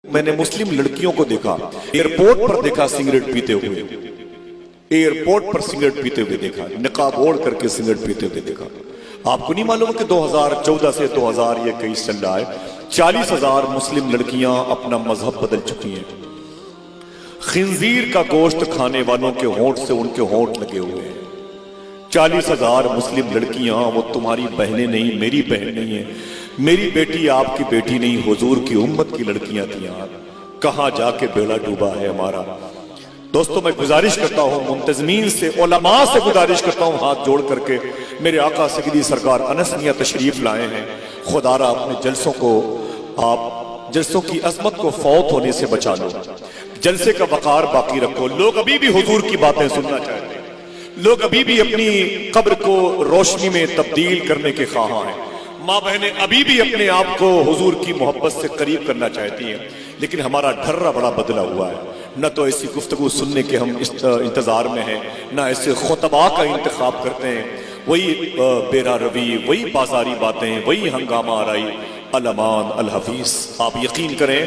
میں نے مسلم لڑکیوں کو دیکھا ایئرپورٹ پر دیکھا سگریٹ پیتے ہوئے، ایئرپورٹ پر سگریٹ پیتے ہوئے دیکھا، نقاب اوڑھ کر کے سگریٹ پیتے ہوئے دیکھا۔ آپ کو نہیں معلوم کہ 2014 سے 2021 چل رہا ہے، 40,000 مسلم لڑکیاں اپنا مذہب بدل چکی ہیں۔ خنزیر کا گوشت کھانے والوں کے ہونٹ سے ان کے ہونٹ لگے ہوئے ہیں۔ 40,000 مسلم لڑکیاں، وہ تمہاری بہنیں نہیں، میری بہن نہیں ہیں، میری بیٹی آپ کی بیٹی نہیں، حضور کی امت کی لڑکیاں تھیں۔ کہاں جا کے بیڑا ڈوبا ہے ہمارا۔ دوستو میں گزارش کرتا ہوں منتظمین سے، علماء سے گزارش کرتا ہوں ہاتھ جوڑ کر کے، میرے آقا سیدی سرکار انس میاں تشریف لائے ہیں، خدا را اپنے جلسوں کو، آپ جلسوں کی عظمت کو فوت ہونے سے بچا لو، جلسے کا وقار باقی رکھو۔ لوگ ابھی بھی حضور کی باتیں سننا چاہتے ہیں، لوگ ابھی بھی اپنی قبر کو روشنی میں تبدیل کرنے کے خواہاں ہیں، ماں بہنیں ابھی بھی اپنے آپ کو حضور کی محبت سے قریب کرنا چاہتی ہیں، لیکن ہمارا ڈھرا بڑا بدلا ہوا ہے۔ نہ تو ایسی گفتگو سننے کے ہم انتظار میں ہیں، نہ ایسے خطباء کا انتخاب کرتے ہیں، وہی بیرا روی، وہی بازاری باتیں، وہی ہنگامہ آرائی، الامان الحفیظ۔ آپ یقین کریں،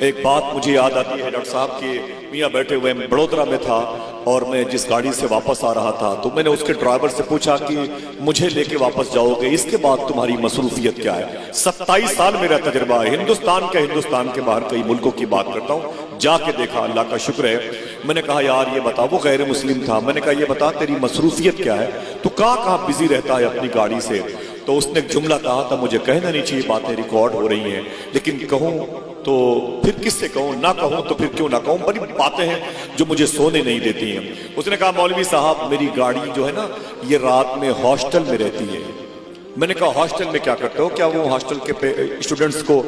ایک بات مجھے یاد آتی ہے ڈاکٹر صاحب کے میاں بیٹھے ہوئے، میں بڑودرہ میں تھا اور میں جس گاڑی سے واپس آ رہا تھا تو میں نے اس کے ڈرائیور سے پوچھا کہ مجھے لے کے واپس جاؤ گے، اس کے بعد تمہاری مصروفیت کیا ہے؟ 27 سال میرا تجربہ ہے، ہندوستان کے باہر کئی ملکوں کی بات کرتا ہوں، جا کے دیکھا، اللہ کا شکر ہے۔ میں نے کہا یار یہ بتا، وہ غیر مسلم تھا، میں نے کہا یہ بتا تیری مصروفیت کیا ہے، تو کہاں بزی رہتا ہے اپنی گاڑی سے؟ تو اس نے ایک جملہ کہا تھا، مجھے کہنا نہیں چاہیے، باتیں ریکارڈ ہو رہی ہیں، لیکن کہوں تو پھر کس سے کہوں، نہ کہوں تو پھر کیوں نہ کہوں، بڑی باتیں ہیں جو مجھے سونے نہیں دیتی ہیں۔ اس نے کہا مولوی صاحب میری گاڑی جو ہے نا یہ رات میں ہاسٹل میں رہتی ہے۔ میں نے کہا ہاسٹل میں کیا کرتے ہو؟ کیا وہ ہاسٹل کے اسٹوڈنٹس کو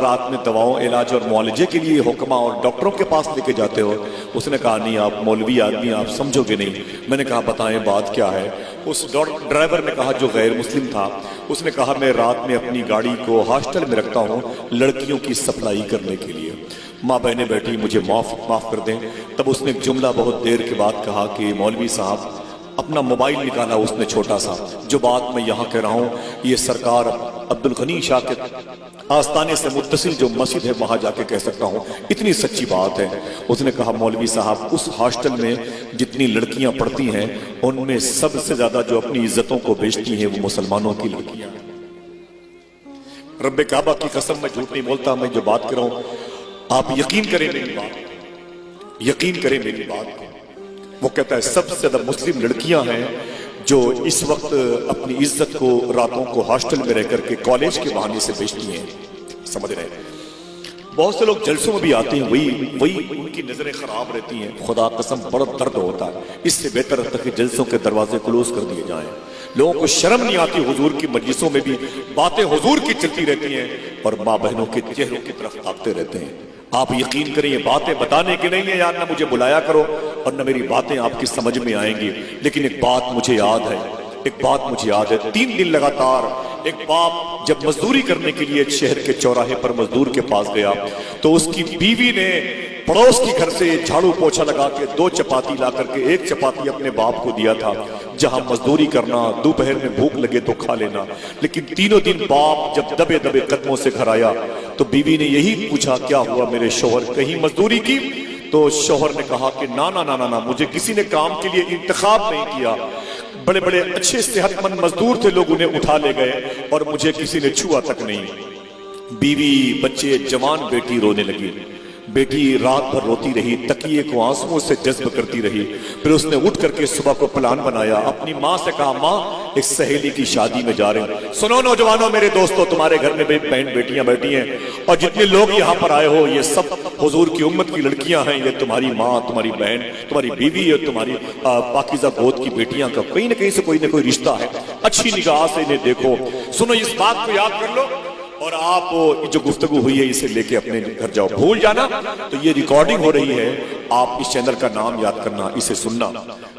رات میں دواؤں، علاج اور معالجے کے لیے حکمہ اور ڈاکٹروں کے پاس لے کے جاتے ہو؟ اس نے کہا نہیں، آپ مولوی آدمی، آپ سمجھو گے نہیں۔ میں نے کہا بتائیں بات کیا ہے؟ اس ڈرائیور نے کہا، جو غیر مسلم تھا، اس نے کہا میں رات میں اپنی گاڑی کو ہاسٹل میں رکھتا ہوں لڑکیوں کی سپلائی کرنے کے لیے۔ ماں بہنیں بیٹھی، مجھے معاف کر دیں۔ تب اس نے ایک جملہ بہت دیر کے بعد کہا کہ مولوی صاحب، اپنا موبائل نکالا اس نے چھوٹا سا، جو بات میں یہاں کہہ رہا ہوں یہ سرکار عبدالغنی شاہ کے آستانے سے متصل جو مسجد ہے وہاں جا کے کہہ سکتا ہوں، اتنی سچی بات ہے۔ اس نے کہا مولوی صاحب اس ہاسٹل میں جتنی لڑکیاں پڑھتی ہیں ان میں سب سے زیادہ جو اپنی عزتوں کو بیچتی ہیں وہ مسلمانوں کی لڑکیاں ہیں۔ رب کعبہ کی قسم میں جھوٹ نہیں بولتا، میں جو بات کر رہا ہوں آپ یقین کریں میری بات، یقین کریں میری بات۔ وہ کہتا ہے سب سے زیادہ مسلم لڑکیاں ہیں جو اس وقت اپنی عزت کو راتوں کو ہاسٹل میں رہ کر کے کالج کے بہانے سے بیچتی ہیں، سمجھ رہے ہیں؟ بہت سے لوگ جلسوں میں بھی آتے ہیں، وہی ان کی نظریں خراب رہتی ہیں، خدا قسم بڑا درد ہوتا ہے۔ اس سے بہتر ہے کہ جلسوں کے دروازے کلوز کر دیے جائیں۔ لوگوں کو شرم نہیں آتی، حضور کی مجلسوں میں بھی باتیں حضور کی چلتی رہتی ہیں اور ماں بہنوں کے چہروں کی طرف تاکتے رہتے ہیں۔ آپ یقین کریں یہ باتیں بتانے کی نہیں ہے یار، نہ مجھے بلایا کرو اور نہ میری باتیں آپ کی سمجھ میں آئیں گی، لیکن ایک بات مجھے یاد ہے، 3 دن لگاتار ایک باپ جب مزدوری کرنے کے لیے شہر کے چوراہے پر مزدور کے پاس گیا تو اس کی بیوی نے پڑوس کی گھر سے جھاڑو پوچھا لگا کے 2 چپاتی لا کر کے 1 چپاتی اپنے باپ کو دیا تھا، جہاں مزدوری کرنا، دوپہر میں بھوک لگے تو کھا لینا۔ لیکن تینوں دن باپ جب دبے دبے قدموں سے گھر آیا تو بیوی نے یہی پوچھا کیا ہوا میرے شوہر، کہیں مزدوری کی؟ تو شوہر نے کہا کہ نا مجھے کسی نے کام کے لیے انتخاب نہیں کیا، بڑے بڑے اچھے صحت مند مزدور تھے، لوگ انہیں اٹھا لے گئے اور مجھے کسی نے چھوا تک نہیں۔ بیوی، بچے، جوان بیٹی رونے لگی۔ بیٹی رات بھر روتی رہی، تکیے کو آنسوؤں سے جذب کرتی رہی۔ پھر اس نے اٹھ کر کے صبح کو پلان بنایا، اپنی ماں سے کہا ماں ایک سہیلی کی شادی میں جا رہے ہیں، سنو نوجوانوں، میرے دوستو، تمہارے گھر میں بھی بہن بیٹیاں بیٹھی ہیں اور جتنے لوگ یہاں پر آئے ہو یہ سب حضور کی امت کی لڑکیاں ہیں، یہ تمہاری ماں، تمہاری بہن، تمہاری بیوی اور تمہاری پاکیزہ گود کی بیٹیاں کا کہیں نہ کہیں سے کوئی نہ کوئی رشتہ ہے، اچھی نگاہ سے انہیں دیکھو۔ سنو اس بات کو یاد کر لو اور آپ جو گفتگو ہوئی ہے اسے لے کے اپنے گھر جاؤ۔ بھول جانا تو یہ ریکارڈنگ ہو رہی ہے، آپ اس چینل کا نام یاد کرنا، اسے سننا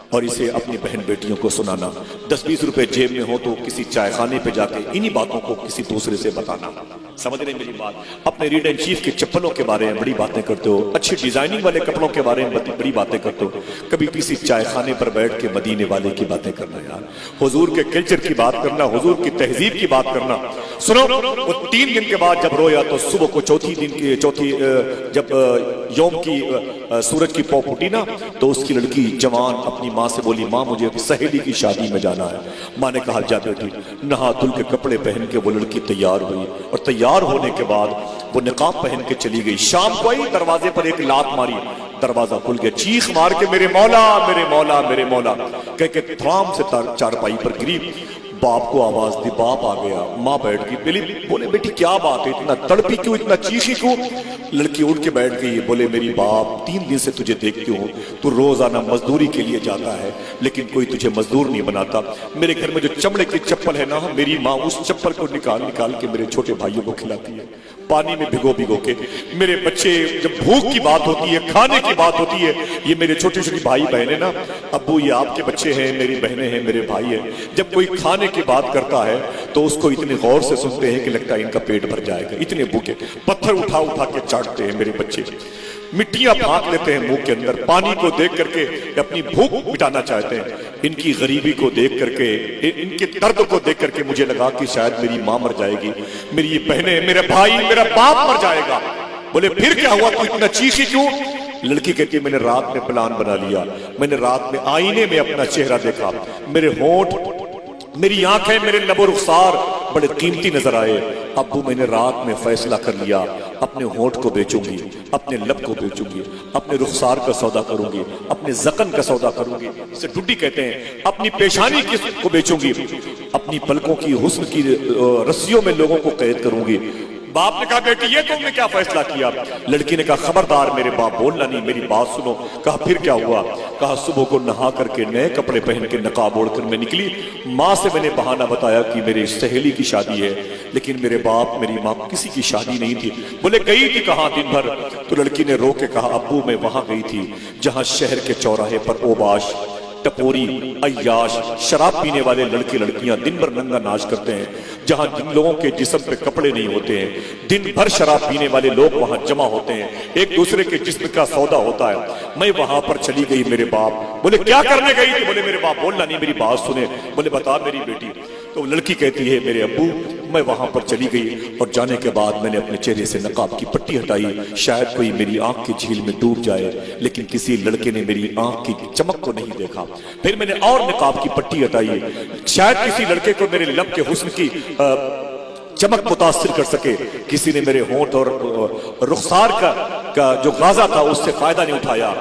اور اسے اپنی بہن بیٹیوں کو سنانا۔ 10-20 روپے جیب میں ہو تو کسی چائے خانے پہ جا کے انہی باتوں کو کسی دوسرے سے بتانا۔ समझ रहे मेरी बात? अपने रीड एंड चीफ के चप्पलों के बारे में बड़ी बातें करते हो, अच्छी डिजाइनिंग वाले कपड़ों के बारे में बड़ी बातें करते हो, कभी किसी चाय खाने पर बैठ के मदीने वाले की बातें करना यार, हुजूर के कल्चर की बात करना, हुजूर की तहजीब की बात करना। सुनो, वो 3 दिन के बाद जब रोया तो सुबह को जब यौम की सूरज की पौ फूटी ना, तो उसकी लड़की जवान अपनी माँ से बोली, माँ मुझे सहेली की शादी में जाना है। माँ ने कहा जा बेटी। नहा धुल के कपड़े पहन के वो लड़की तैयार हुई और तैयार होने के बाद वो निकाब पहन के चली गई। शाम को आई, दरवाजे पर एक लात मारी, दरवाजा खुल गया, चीख मार के मेरे मौला मेरे मौला मेरे मौला कह के थराम से चारपाई पर गिरी। बाप को आवाज दी, बाप आ गया। माँ बैठ गई, बोले बेटी क्या बात है, इतना तड़पी क्यों, इतना चीखी क्यों? लड़की उठ के बैठ गई, बोले मेरी बाप 3 दिन से तुझे देखती हूँ, तू रोजाना मजदूरी के लिए जाता है लेकिन कोई तुझे मजदूर नहीं बनाता। मेरे घर में जो चमड़े की चप्पल है ना, मेरी माँ उस चप्पल को निकाल निकाल के मेरे छोटे भाइयों को खिलाती है, पानी में भिगो भिगो के। मेरे बच्चे, जब भूख की बात होती है, खाने की बात होती है, ये मेरे छोटे छोटे भाई बहन है ना, अब्बू ये आपके बच्चे हैं, मेरी बहनें हैं, मेरे भाई हैं, जब कोई खाने की बात करता है तो उसको इतने गौर से सुनते हैं कि लगता है इनका पेट भर जाएगा, इतने भूखे। पत्थर उठा उठा के चाटते हैं मेरे बच्चे, मिट्टियां फाँक लेते हैं मुंह के अंदर, पानी को देख करके अपनी भूख मिटाना चाहते हैं। इनकी गरीबी को देख करके, इनके दर्द को देख करके मुझे लगा कि शायद मेरी माँ मर जाएगी, मेरी ये बहनें, मेरे भाई, मेरा बाप मर जाएगा। बोले फिर क्या हुआ, तू इतना चीखी क्यों? लड़की कहती है मैंने रात में प्लान बना लिया, मैंने रात में आईने में अपना चेहरा देखा, मेरे होंठ, मेरी आंखें, मेरे लबो रुखसार बड़े कीमती नजर आए। अब्बू मैंने रात में फैसला कर लिया, अपने होंठ को बेचूंगी, अपने लब को बेचूंगी, अपने रुखसार का सौदा करूंगी, अपने जकन का सौदा करूंगी, इसे डुड्डी कहते हैं, अपनी पेशानी को बेचूंगी, अपनी पलकों की हुस्न की रस्सियों में लोगों को कैद करूंगी। बाप ने कहा बेटी ये तुमने क्या फैसला किया? लड़की ने कहा खबरदार मेरे बाप, बोलना नहीं, मेरी बात सुनो। कहा फिर क्या हुआ? कहा सुबह को नहा करके नए कपड़े पहन के नकाब ओढ़कर मैं निकली, माँ से मैंने बहाना बताया कि मेरी सहेली की शादी है, लेकिन मेरे बाप मेरी माँ किसी की शादी नहीं थी। बोले गई थी कहाँ दिन भर? तो लड़की ने रो के कहा अब्बू मैं वहां गई थी जहां शहर के चौराहे पर ओबाश, टपोरी, अय्याश, शराब पीने वाले लड़के लड़कियां दिन भर नंगा नाच करते हैं, जहां जिन लोगों के जिस्म पे कपड़े नहीं होते हैं, दिन भर शराब पीने वाले लोग वहां जमा होते हैं, एक दूसरे के जिस्म का सौदा होता है। मैं वहां पर चली गई। मेरे बाप बोले क्या करने गई थी? बोले मेरे बाप बोलना नहीं, मेरी बात सुने। बोले बता मेरी बेटी। तो लड़की कहती है मेरे अब्बू मैं वहां पर चली गई और जाने के बाद मैंने अपने चेहरे से नकाब की पट्टी हटाई, शायद कोई मेरी आंख की झील में डूब जाए, लेकिन किसी लड़के ने मेरी आंख की चमक को नहीं देखा। फिर मैंने और नकाब की पट्टी हटाई, शायद किसी लड़के को मेरे लब के हुस्न की चमक मुतासिर कर सके, किसी ने मेरे होंठ और रुखसार का जो गाजा था उससे फायदा नहीं उठाया।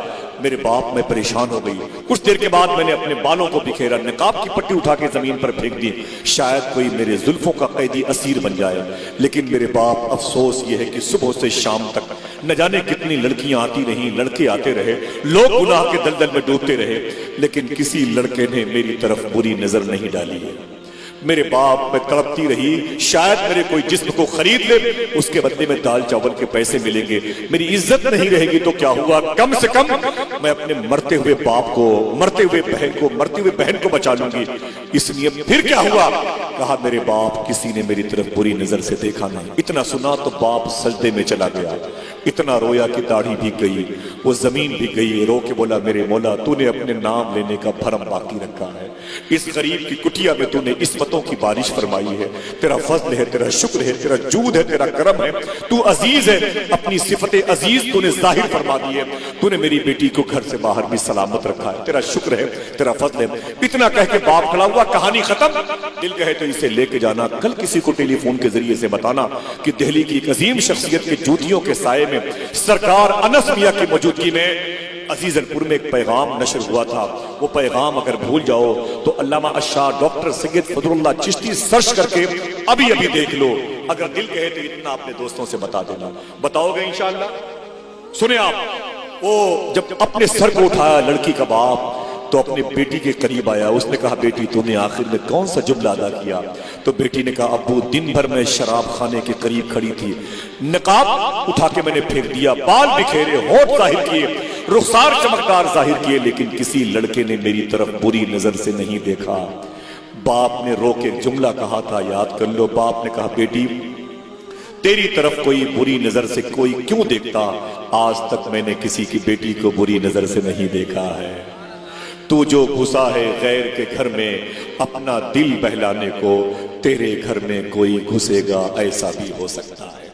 मेरे बाप मैं परेशान हो गई। कुछ देर के बाद मैंने अपने बालों को बिखेरा, नकाब की पट्टी उठा के जमीन पर फेंक दी, शायद कोई मेरे जुल्फों का कैदी असीर बन जाए। लेकिन मेरे बाप अफसोस ये है कि सुबह से शाम तक न जाने कितनी लड़कियां आती रहीं, लड़के आते रहे, लोग गुनाह के दलदल में डूबते रहे, लेकिन किसी लड़के ने मेरी तरफ बुरी नजर नहीं डाली है। मेरे बाप मैं तड़पती रही, शायद मेरे कोई जिस्म को खरीद ले, उसके बदले में दाल चावल के पैसे मिलेंगे, मेरी इज्जत नहीं रहेगी तो क्या हुआ, कम से कम मैं अपने मरते हुए बाप को, मरते हुए बहन को बचा लूंगी। इसलिए फिर क्या हुआ? कहा मेरे बाप किसी ने मेरी तरफ बुरी नजर से देखा नहीं। इतना सुना तो बाप सजदे में चला गया, इतना रोया कि दाढ़ी भी गई, वो जमीन भी गई। रो के बोला मेरे मौला तूने अपने नाम लेने का भरम बाकी रखा है, इस गरीब की कुटिया में तूने इस्मतों की बारिश फरमाई है, तेरा फजल है, तेरा शुक्र है, तेरा जूद है, तेरा करम है, तू अजीज है, अपनी सिफते अजीज तूने जाहिर फरमा दी है, तूने मेरी बेटी को घर से बाहर भी सलामत रखा है, तेरा शुक्र है, तेरा फजल है। इतना कह के बाप खड़ा हुआ, कहानी खत्म। दिल कहे तो इसे लेके जाना, कल किसी को टेलीफोन के जरिए से बताना कि दिल्ली की एक अजीम शख्सियत के जूतियों के साये में सरकार अनस मियां की मौजूदगी में अजीजनपुर में एक पैगाम नशर हुआ था। वो पैगाम अगर भूल जाओ तो अल्लामा अशार डॉक्टर सैयद फजलुल्लाह चिश्ती सर्च करके अभी अभी देख लो। अगर दिल कहे तो इतना अपने दोस्तों से बता देना। बताओगे इंशाअल्लाह? सुने आप, वो जब अपने सर को उठाया लड़की का बाप तो अपनी बेटी के करीब आया, उसने कहा बेटी तूने आखिर में कौन सा जुमला अदा किया? तो बेटी ने कहा अब्बू दिन भर मैं शराब खाने के करीब खड़ी थी, नकाब उठा के मैंने फेंक दिया, बाल बिखेरे, होठ जाहिर किए, रुखसार चमकदार जाहिर किए, लेकिन किसी लड़के ने मेरी तरफ बुरी नजर से नहीं देखा। बाप ने रो के जुमला कहा था, याद कर लो। बाप ने कहा बेटी तेरी तरफ कोई बुरी नजर से कोई क्यों देखता, आज तक मैंने किसी की बेटी को बुरी नजर से नहीं देखा है। तू जो घुसा है गैर के घर में अपना दिल बहलाने को, तेरे घर में कोई घुसेगा ऐसा भी हो सकता है।